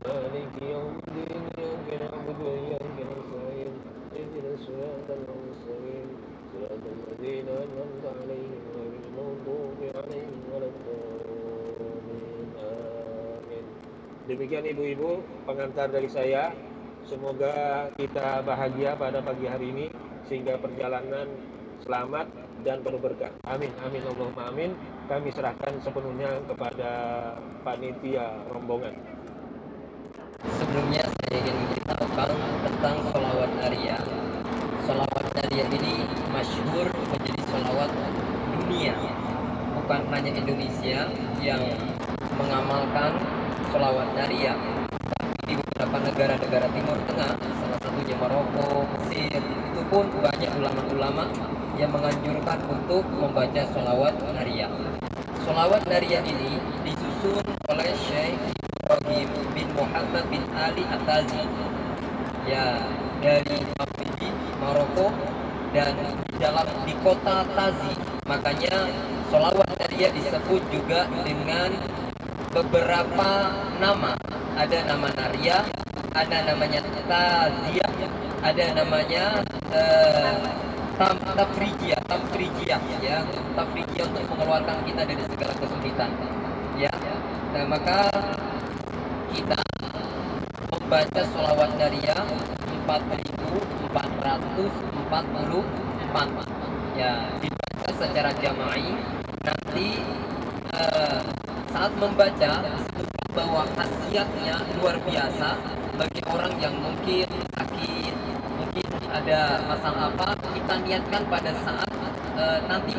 Maliki yaumiddin. Iyyaka na'budu wa iyyaka nasta'in. Ihdinas siratal mustaqim. Siratal ladzina an'amta 'alaihim ghairil maghdubi 'alaihim waladdallin. Amin. Demikian ibu-ibu pengantar dari saya. Semoga kita bahagia pada pagi hari ini sehingga perjalanan selamat dan penuh berkah. Amin, amin, Allahumma amin. Kami serahkan sepenuhnya kepada panitia rombongan. Sebelumnya saya ingin memberitahukan tentang sholawat Naria. Sholawat Naria ini masyhur menjadi sholawat dunia. Bukan hanya Indonesia yang mengamalkan sholawat Naria, di beberapa negara-negara Timur Tengah, salah satunya Maroko, Mesir, itu pun banyak ulama-ulama yang menganjurkan untuk membaca sholawat Naria. Sholawat Naria ini disusun oleh Syekh Ibrahim bin Muhammad bin Ali At-Tazi, ya, dari Mafridi, Maroko, dan di kota Tazi. Makanya sholawat Naria disebut juga dengan beberapa nama. Ada nama Naria, ada namanya Taziyah, ada namanya Tafrijiyah, ya, Tafrijiyah untuk mengeluarkan kita dari segala kesulitan, ya. Nah, maka kita membaca sholawat Naria 4444, ya, dibaca secara jama'i. Nanti saat membaca bahwa khasiatnya luar biasa bagi orang yang mungkin sakit, mungkin ada masalah apa, kita niatkan pada saat nanti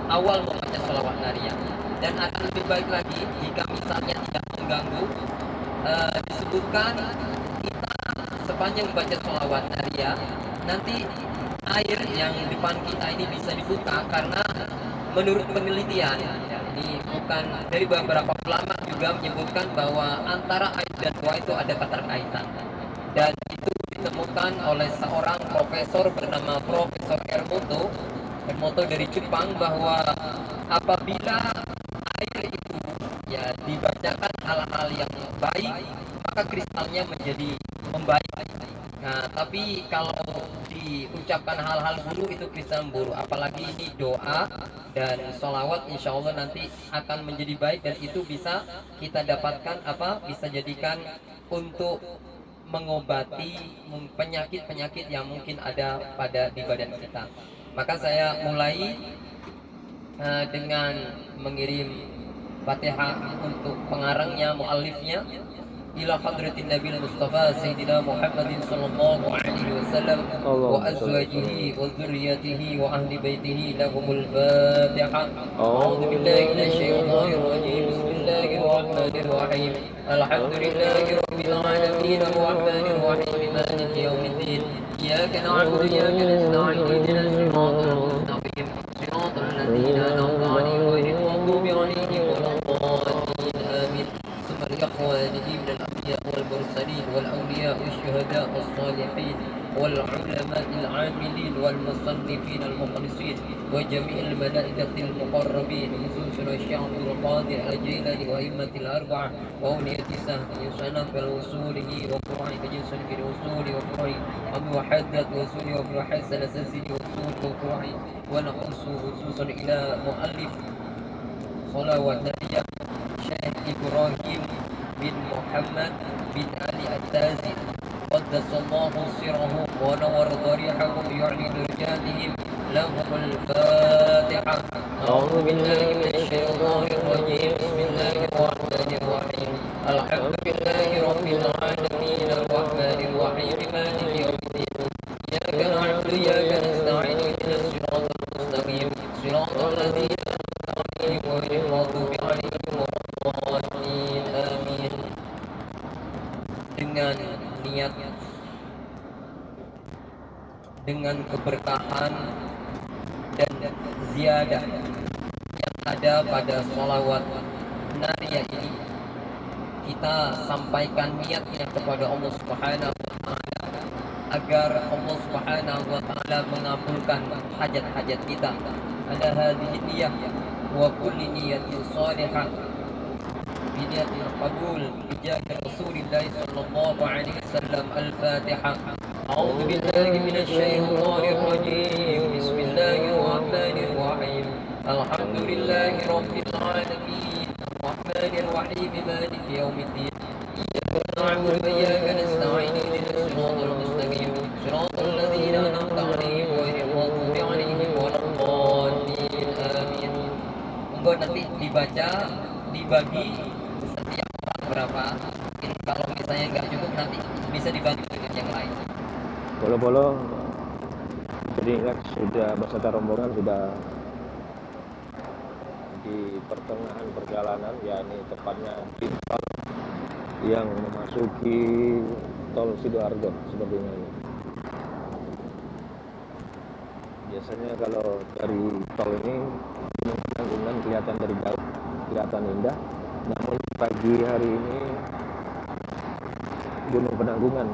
awal membaca sholawat Naria. Dan akan lebih baik lagi jika misalnya tidak mengganggu, disebutkan kita sepanjang membaca sholawat Naria, nanti air yang di depan kita ini bisa dibuka, karena menurut penelitian, ini bukan dari beberapa ulama juga menyebutkan bahwa antara air dan doa itu ada keterkaitan, dan itu ditemukan oleh seorang profesor bernama Profesor Hermoto dari Jepang, bahwa apabila air itu, ya, dibacakan hal-hal yang baik, maka kristalnya menjadi membaik. Nah, tapi kalau diucapkan hal-hal buruk, itu kristal buruk. Apalagi ini doa dan sholawat, insya Allah nanti akan menjadi baik, dan itu bisa kita dapatkan bisa jadikan untuk mengobati penyakit-penyakit yang mungkin ada di badan kita. Maka saya mulai dengan mengirim Fatihah untuk pengarangnya, muallifnya, ila hadratin Nabil Mustafa Sayyidina Muhammadin sallallahu alaihi wasallam wa azwajihi wa dzurriyyatihi wa ahli baitihi lahumul Fatihah. A'udzu billahi minasy syaithanir rajim. Bismillahirrahmanir rahim. Alhamdulillahi rabbil alamin arrahmanir rahim maliki yaumiddin. Iyyaka na'budu wa iyyaka nasta'in. Ihdinas siratal mustaqim. Siratal ladzina an'amta 'alaihim ghairil maghdubi 'alaihim waladdallin. Amin. الإخوة من الأنبياء والمرسلين والأولياء والشهداء والصالحين والعلماء العاملين والمصنفين المخلصين وجميع الملائكة المقربين خصوصا الشيخ عبد القادر الجيلاني وأئمة الأربعة وأولياء سنة لوصوله وفروعه كجنس في الوصول وفروعه وموحدة وصوله وفروعه سلسلة وصول وفروعه ونخص خصوصا إلى مؤلف صلوات نبيه شيخ إبراهيم بن محمد بن علي التازي قدس الله سره ونور ضريحه يعلي درجاتهم لهم الفاتحة. أعوذ بالله من الشيطان الرجيم بسم الله الرحمن الرحيم الحمد لله رب العالمين الرحمن الرحيم مالك يوم الدين إياك نعبد وإياك نستعين اهدنا الصراط المستقيم صراط الذين أنعمت عليهم غير المغضوب عليهم ولا الضالين آمين. Dengan niat, dengan keberkahan dan ziyadah yang ada pada sholawat nariyah ini, kita sampaikan niatnya kepada Allah Subhanahu wa Ta'ala agar Allah Subhanahu wa Ta'ala mengabulkan hajat-hajat kita. Ala hadhihi niyah wa kulli niyatin salihah بنية القبول بجاه رسول الله صلى الله عليه وسلم. الفاتحة. أعوذ بالله من الشيطان الرجيم بسم الله الرحمن الرحيم الحمد لله رب العالمين الرحمن الرحيم مالك يوم الدين إياك نعبد وإياك نستعين اهدنا الصراط المستقيم صراط الذين أنعمت عليهم غير المغضوب عليهم ولا الضالين آمين. Monggo nanti dibaca, dibagi setiap orang berapa. Kalau misalnya nggak cukup nanti bisa dibantu dengan yang lain. Bolo-bolo, jadi ingat sudah beserta rombongan sudah di pertengahan perjalanan, yakni tepatnya di tol yang memasuki tol Sidoarjo sepertinya ini. Biasanya kalau dari tol ini Gunung kelihatan dari jauh, kelihatan indah. Namun pagi hari ini Gunung Penanggungan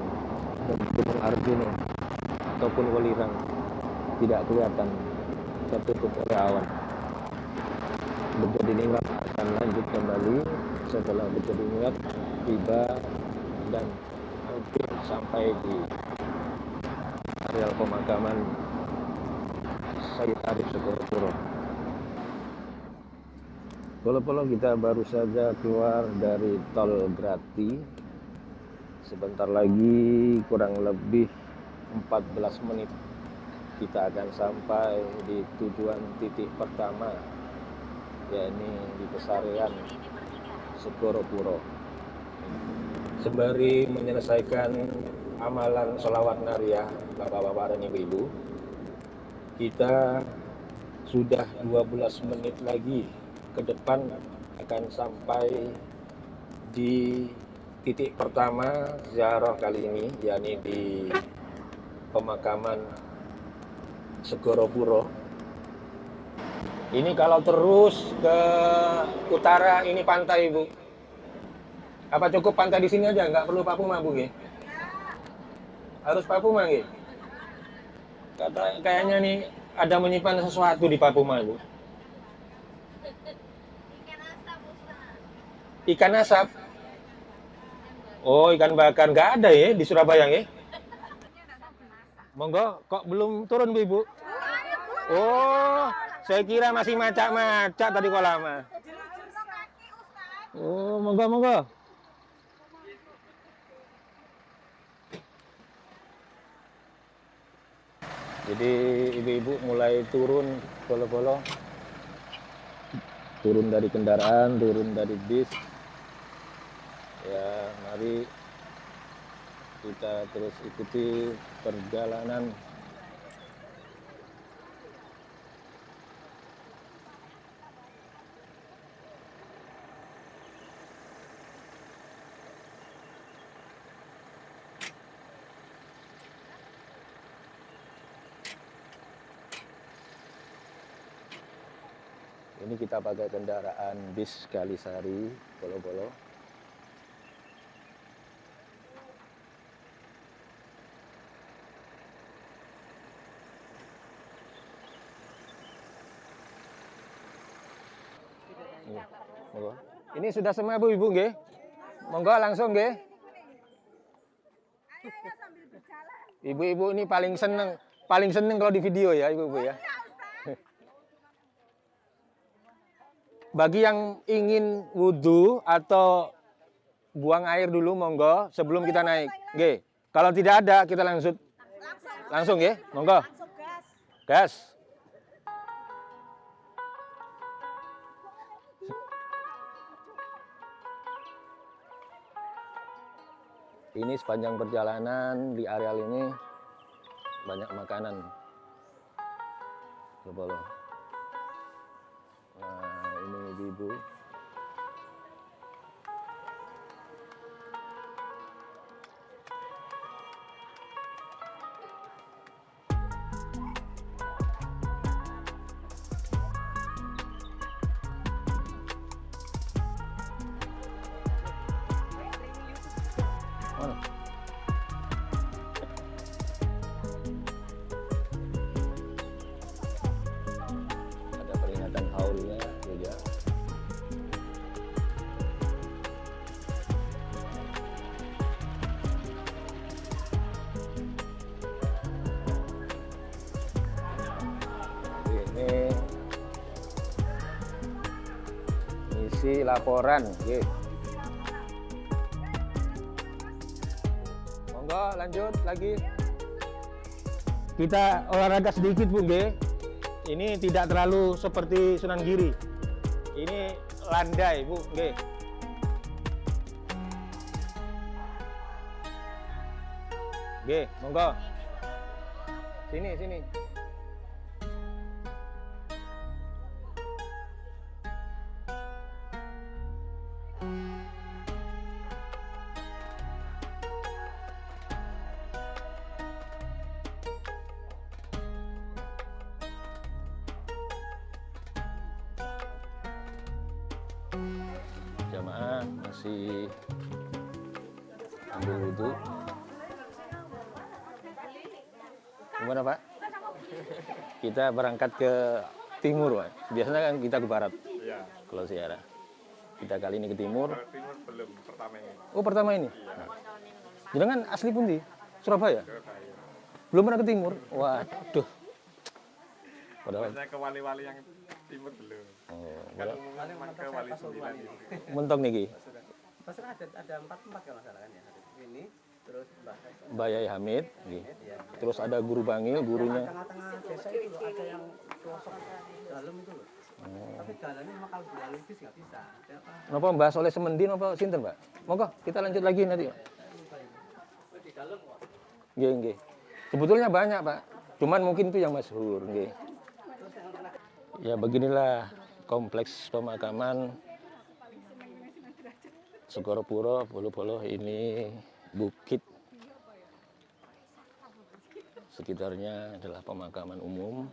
dan Gunung Arjuna ataupun Welirang tidak kelihatan, tertutup oleh awan. Berjadi Ningrat akan lanjut kembali setelah Berjadi Ningrat tiba dan hampir sampai di areal pemakaman Sayyid Arif Segorokuro. Polo-polo, kita baru saja keluar dari tol Grati. Sebentar lagi kurang lebih 14 menit kita akan sampai di tujuan titik pertama, yakni di Pesarian Segorokuro. Sembari menyelesaikan amalan sholawat nariyah, bapak-bapak dan ibu-ibu, kita sudah 12 menit lagi ke depan akan sampai di titik pertama ziarah kali ini, yakni di pemakaman Segorokuro. Ini kalau terus ke utara ini pantai, Bu. Apa cukup pantai di sini aja, nggak perlu Papuma, Bu? Harus Papuma, nggih? Kayaknya nih ada menyimpan sesuatu di Papuma, Bu. Ikan asap. Oh, ikan bakar nggak ada ya di Surabaya ya? Monggo, kok belum turun Bu, Ibu? Oh, saya kira masih macak-macak tadi kok lama. Oh, monggo. Jadi ibu-ibu mulai turun, polo-polo. Turun dari kendaraan, turun dari bis. Ya, mari kita terus ikuti perjalanan. Ini kita pakai kendaraan bis Kalisari, Polo-polo. Nggih. Monggo. Ini sudah semua Bu Ibu nggih. Monggo langsung nggih. Ayo sambil berjalan. Ibu-ibu ini paling seneng kalau di video ya Ibu-ibu ya. Bagi yang ingin wudhu atau buang air dulu monggo sebelum kita naik. Nggih. Kalau tidak ada kita langsung nggih. Monggo. Langsung gas. Gas. Ini sepanjang perjalanan di areal ini banyak makanan. Coba loh. Nah, ini ibu-ibu. Mana? Ada peringatan haulnya juga. Ini isi laporan, oke. Monggo lanjut lagi. Kita olahraga sedikit Bu nggih. Ini tidak terlalu seperti Sunan Giri. Ini landai Bu nggih. Nggih, monggo. Sini. Jamaah masih ambil wudhu. Gimana Pak? Kita berangkat ke timur Pak. Biasanya kan kita ke barat. Iya. Kalau ziarah. Kita kali ini ke timur. Kalau timur belum pertama ini. Oh pertama ini. Nah. Jangan asli pundi? Surabaya. Surabaya. Belum pernah ke timur. Waduh. Padahal Biasanya ke wali-wali yang timur belum. oh, Kan umumnya memang ke wali 9 itu. mentok niki. Masalah ada 4 tempat kalau masalah kan ya. Ini terus Bayai Hamid, nggih. Terus ada guru Bangil, gurunya. tengah-tengah desa itu loh, ada yang pelosok dalam itu loh. Tapi jalannya memang kalau dilalui bis nggak bisa. Napa bahas oleh Semendin apa sinten, Pak? Monggo kita lanjut lagi nanti. Di dalam kok. Nggih. Sebetulnya banyak, Pak. Cuman mungkin itu yang masyhur, nggih. Ya beginilah kompleks pemakaman Segoropuro, Bolo-Bolo ini bukit. Sekitarnya adalah pemakaman umum.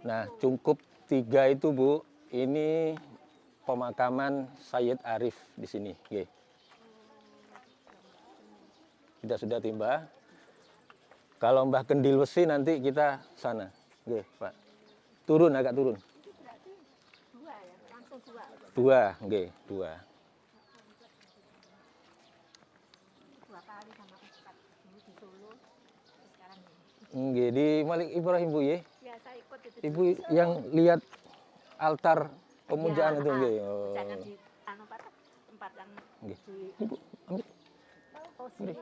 Nah, cukup 3 itu, Bu. Ini pemakaman Sayyid Arif di sini, nggih. Kita sudah tiba. Kalau Mbah Kendil Wesi nanti kita sana. Nggih, Pak. Turun, agak turun. Dua ya, langsung dua. 2, nggih, 2. Dua kali sama Ustad dulu di Solo, terus sekarang ini. Nggih, di Malik Ibrahim, Bu, ya. Biasa ikut itu. Ibu yang lihat altar pemujaan itu, nggih. Oh. Jangan di tempat yang Nggih. di Ibu, ambil. oh, sini.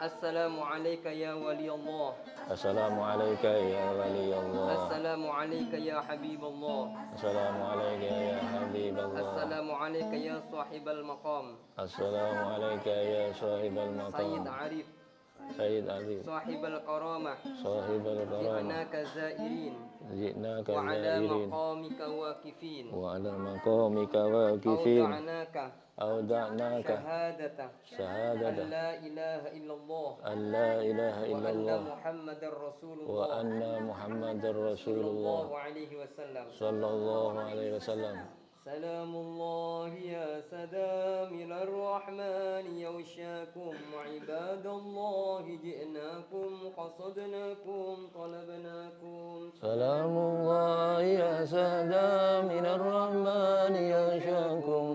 Assalamu alayka ya wali Allah. Assalamu alayka ya wali Allah. Assalamu alayka ya habib Allah. Assalamu alayka ya habib Allah. Assalamu alayka ya sahibal maqam. Assalamu alayka ya sahibal Sayyid maqam. Arif. Sayyid Ali. Sahibal karamah. Sahibal karamah. Ji'naka zairin. Ji'naka Wa ala zairin. maqamika waqifin. Wa ala maqamika waqifin. Awda'naka Awda'naka syahadata syahadata an la ilaha illallah an la ilaha wa anna illallah Muhammadar wa Rasulullah anna Muhammadar Rasulullah sallallahu alaihi wasallam. sallallahu alaihi wasallam. Salamullah ya sadamil ar-Rahman yawshakum ibadallah ji'nakum qasadnakum talabnakum. Salamullah ya sada minar rahman ya syakum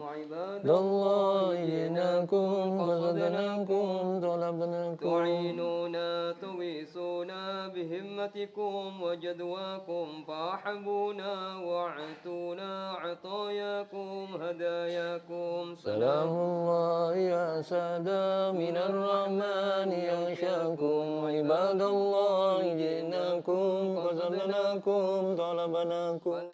dallah jinakum qasadnakum talabnakum. تعينونا تويسونا بهمتكم وجدواكم فاحبونا وعتونا عطاياكم هداياكم. Salamullah ya sada minar rahman ya syakum ibadallah jinakum qasadnakum talabnakum.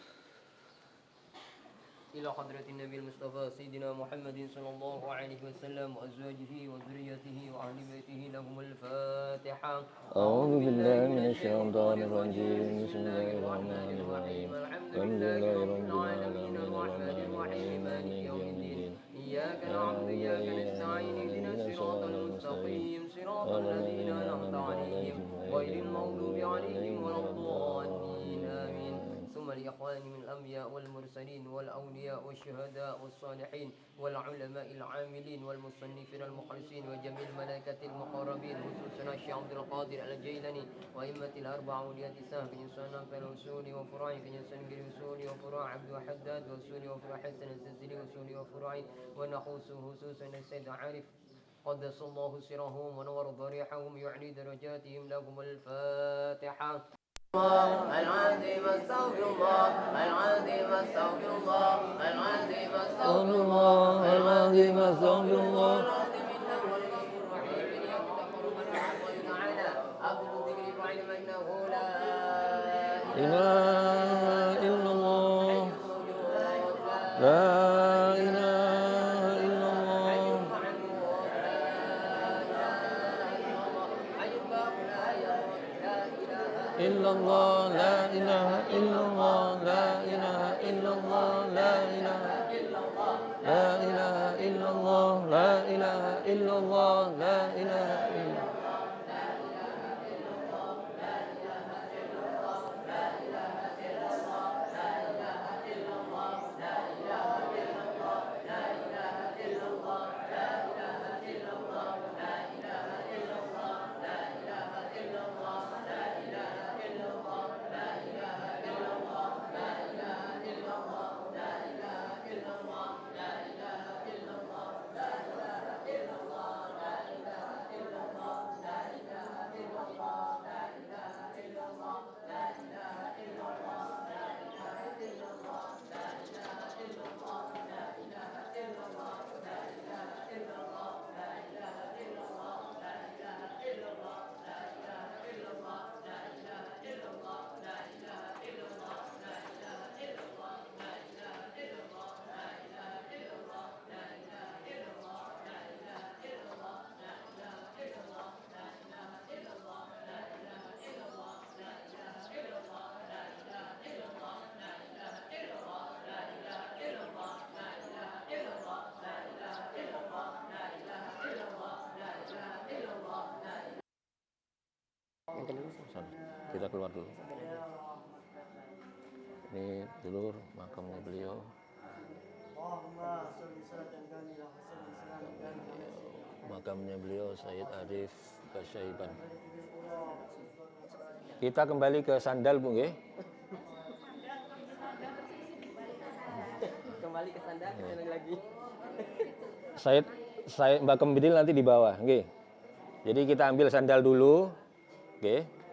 إلى حضرة النبي المصطفى سيدنا محمد صلى الله عليه وسلم وأزواجه وذريته وأهل بيته لهم الفاتحة. أعوذ بالله من الشيطان الرجيم بسم الله الرحمن الرحيم الحمد لله رب العالمين الرحمن الرحيم مالك يوم الدين إياك نعبد وإياك نستعين اهدنا الصراط المستقيم صراط الذين أنعمت عليهم غير المغضوب عليهم ولا الضالين آمين. ثم الإخوان من الأنبياء والمرسلين والأولياء والشهداء والصالحين والعلماء العاملين والمصنفين المخلصين وجميع الملائكة المقربين خصوصا الشيخ عبد القادر الجيلاني وأئمة الأربعة أولياء السهم كنيسان كالوصول وفروع كنيسان كالوصول وفروع عبد وحداد وصول وفروع حسن السلسلي وصول وفروع ونخص خصوصا السيد عارف قدس الله سرهم ونور ضريحهم يعلي درجاتهم لهم الفاتحة. العظيم استغفر الله العظيم استغفر الله العظيم استغفر الله العظيم استغفر الله إله إلا الله لا إله إلا الله إلا الله لا إله إلا الله لا إله إلا الله لا إله إلا الله لا إله إلا الله لا إله إلا الله لا إله إلا الله. Kita keluar dulu. Ini dulur makamnya beliau. Makamnya beliau Sayyid Arif Basyaiban. Kita kembali ke sandal, Bu, nggih. Kembali ke sandal, kesana lagi. Saya Mbak Kembidil nanti di bawah, nggih. Jadi kita ambil sandal dulu, nggih.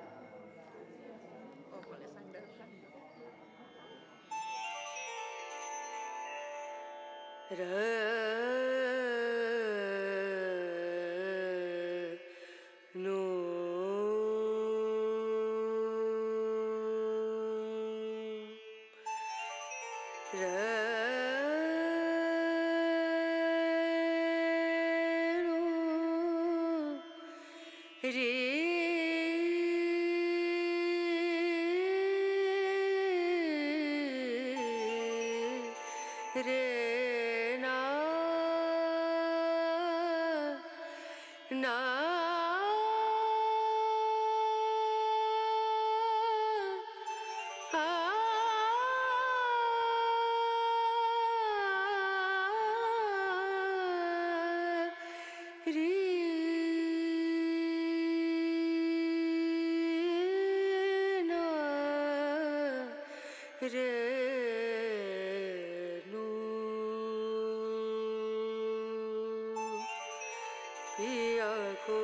पिया को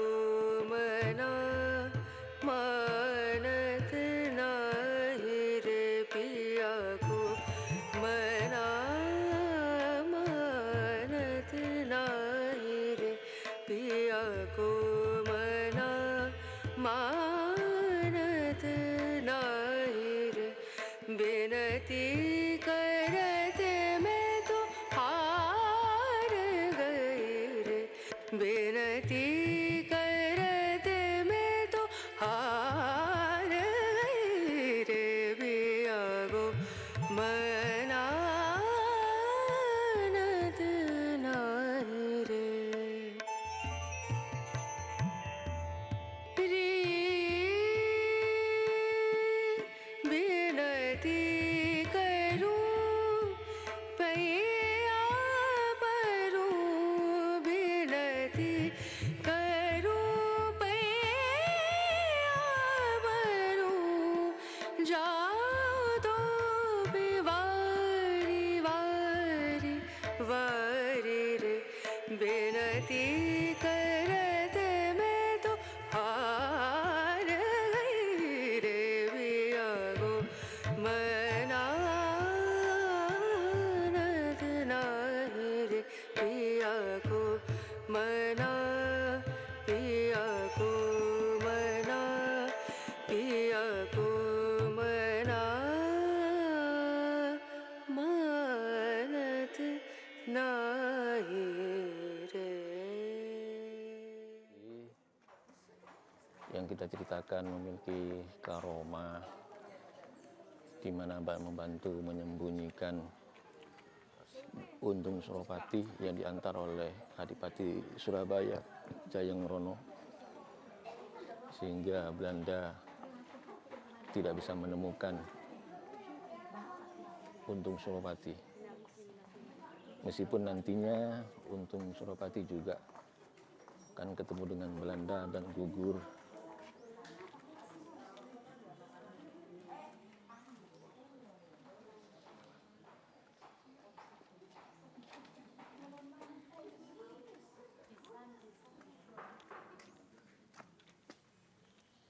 मना मानत नाही रे पिया को मना मानत नाही रे पिया को मना मानत नाही रे बिनती करते मैं तो हार गई रे बिनती करते मैं तो हार गई रे पिया को मनानत नाही रे बिनती करूं पैया परूं बिनती करूं पैया परूं जाओ तो वारी वारी वारी रे बिनती करते मैं तो हार गई रे पिया को मनानत नाही रे पिया को मना पिया को मना पिया को मना मानत नाही रे. Yang kita ceritakan memiliki karomah di mana membantu menyembunyikan Untung Suropati yang diantar oleh Adipati Surabaya Jayeng-Rono sehingga Belanda tidak bisa menemukan Untung Suropati. Meskipun nantinya Untung Suropati juga akan ketemu dengan Belanda dan gugur.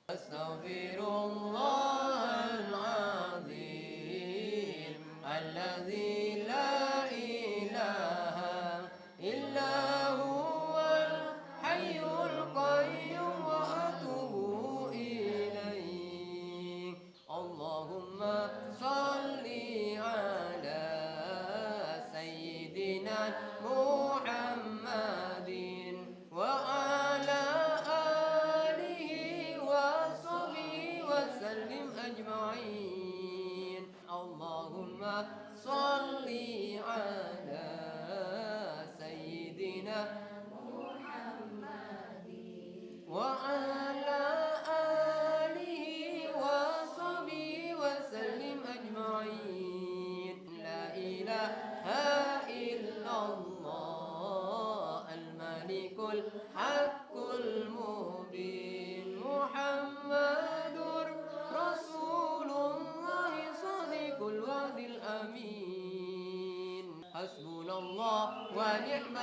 Astaghfirullahaladzim alladzi la ilaha illa huwal hayyul qayyum wa atubu ilaih. Allahumma salli ala sayyidina Muhammadin wa ala وسلم أجمعين. اللهم صل على سيدنا محمد وعلى آله وصحبه وسلم أجمعين. لا إله إلا الله الملك الحق المبين محمد رسول الله صادق الوعد الأمين. حسبنا الله ونعم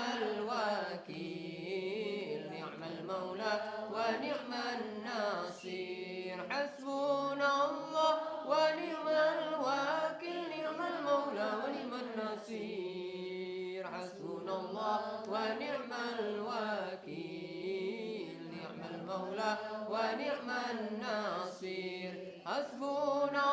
الوكيل نعم المولى ونعم النصير. حسبنا الله ونعم الوكيل نعم المولى ونعم النصير. حسبنا الله ونعم الوكيل نعم المولى ونعم النصير. حسبنا